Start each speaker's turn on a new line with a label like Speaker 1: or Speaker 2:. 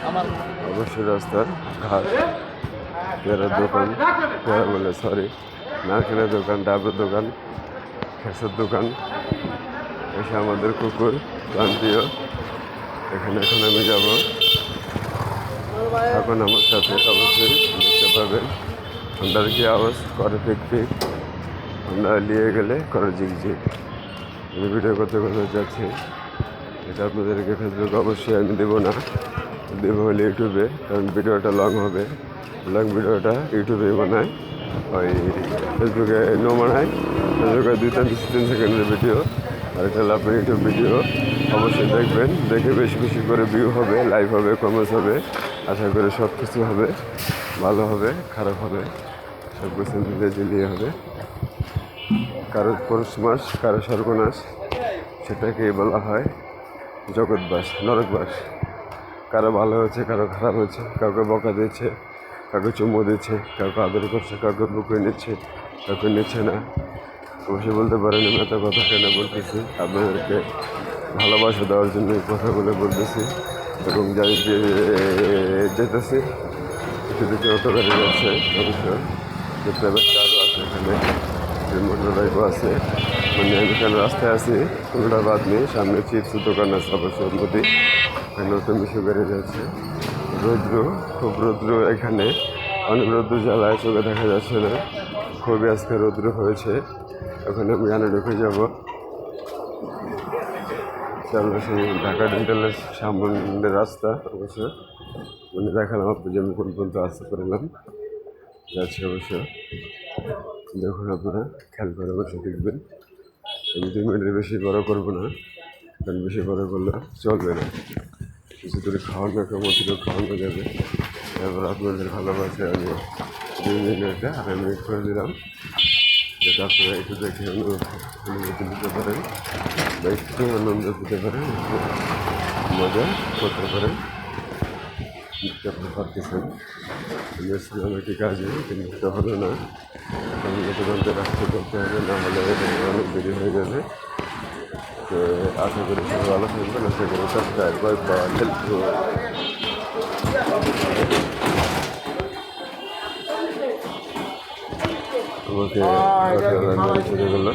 Speaker 1: অবশ্যই রাস্তার ঘাট, পেয়ারার দোকান, পেয়ারা বলে সরি, নারকেলের দোকান, ডাবের দোকান, খেসার দোকান, এসে আমাদের কুকুর প্রান্তীয়। এখানে এখন আমি যাব, এখন আমার সাথে অবশ্যই দেখতে পাবেন ঠান্ডার কি আওয়াজ করে ফিক ফিক, ঠান্ডা নিয়ে গেলে করে ঝিকঝিক। আমি ভিডিও করতে করতে যাচ্ছি, এটা আপনাদেরকে ফেসবুকে অবশ্যই আমি দেবো না, দেবো হলে ইউটিউবে, কারণ ভিডিওটা লং হবে। লং ভিডিওটা ইউটিউবে বানায়, ওই ফেসবুকে নো বানায়। ফেসবুকে 2-3 সেকেন্ডের ভিডিও, আর এটা হলো আপনার ইউটিউব ভিডিও। অবশ্যই দেখবেন, দেখে বেশি বেশি করে ভিউ হবে, লাইভ হবে, কমেন্টস হবে। আশা করি সব কিছু হবে, ভালো হবে, খারাপ হবে, সব কিছু মিলিয়ে ঝুলিয়ে হবে। কারো পৌষ মাস, কারো সর্বনাশ, সেটাকেই বলা হয় জগৎবাস, নরকবাস। কারো ভালো হয়েছে, কারো খারাপ হয়েছে, কাউকে বকা দিচ্ছে, কাউকে চুমো দিচ্ছে, কাউকে আদর করছে, কাউকে বুকে নিচ্ছে, কাউকে নিচ্ছে না। অবশ্যই বলতে পারেন আমি এত কথা কেন বলতেছি, আপনাদেরকে ভালোবাসা দেওয়ার জন্য এই কথাগুলো বলতেছি। এবং যাই যেতেছি কিছু কিছু অটো গাড়ি যাচ্ছে, অবশ্য যে প্রাইভেট কারও আছে এখানে, যে মোটর বাইকও আছে। মানে আমি এখানে রাস্তায় আছি, কোনোটা বাদ নেই। সামনে চিপসের দোকান আছে অবশ্য নদী, এখানে তো মিশু গাড়ি যাচ্ছে। রৌদ্র, খুব রৌদ্র এখানে, অনেক রৌদ্র জ্বালায়, চোখে দেখা যাচ্ছে না, খুবই আজকে রৌদ্র হয়েছে। ওখানে আমি গানে ঢুকে যাবো। আমরা সেই ঢাকা ডেন্টালের সামনের রাস্তা অবশ্য, মানে দেখালাম আপনি যে আমি কোন পর্যন্ত আসতে পারলাম যাচ্ছি। অবশ্য দেখুন, আপনারা খেয়াল করে অবশ্যই দেখবেন। আমি 2 মিনিটের বেশি বড় করবো না, কারণ বেশি বড় করলে চলবে না। কিছু করে খাওয়ানো, মতো খাওয়ানো যাবে। তারপর আপনাদের ভালোবাসে আমি 2 মিনিটটা আড়াই মিনিট করে দিলাম, যাতে আপনারা একটু দেখে অনুভূতি দিতে পারেন, বা একটু আনন্দ দিতে পারেন, একটু মজা করতে পারেন। আপনি পারতেছেন, আমি এসেছিলাম একটি কাজে, কিন্তু সেটা হলো না। আমি গতকালকে রাস্তা করতে হবে, না হলে অনেক দেরি হয়ে যাবে। তো আশা করি সবাই ভালো থাকবেন, আশা করি সাবস্ক্রাইব বা হেল্প আমাকে চলে গেল।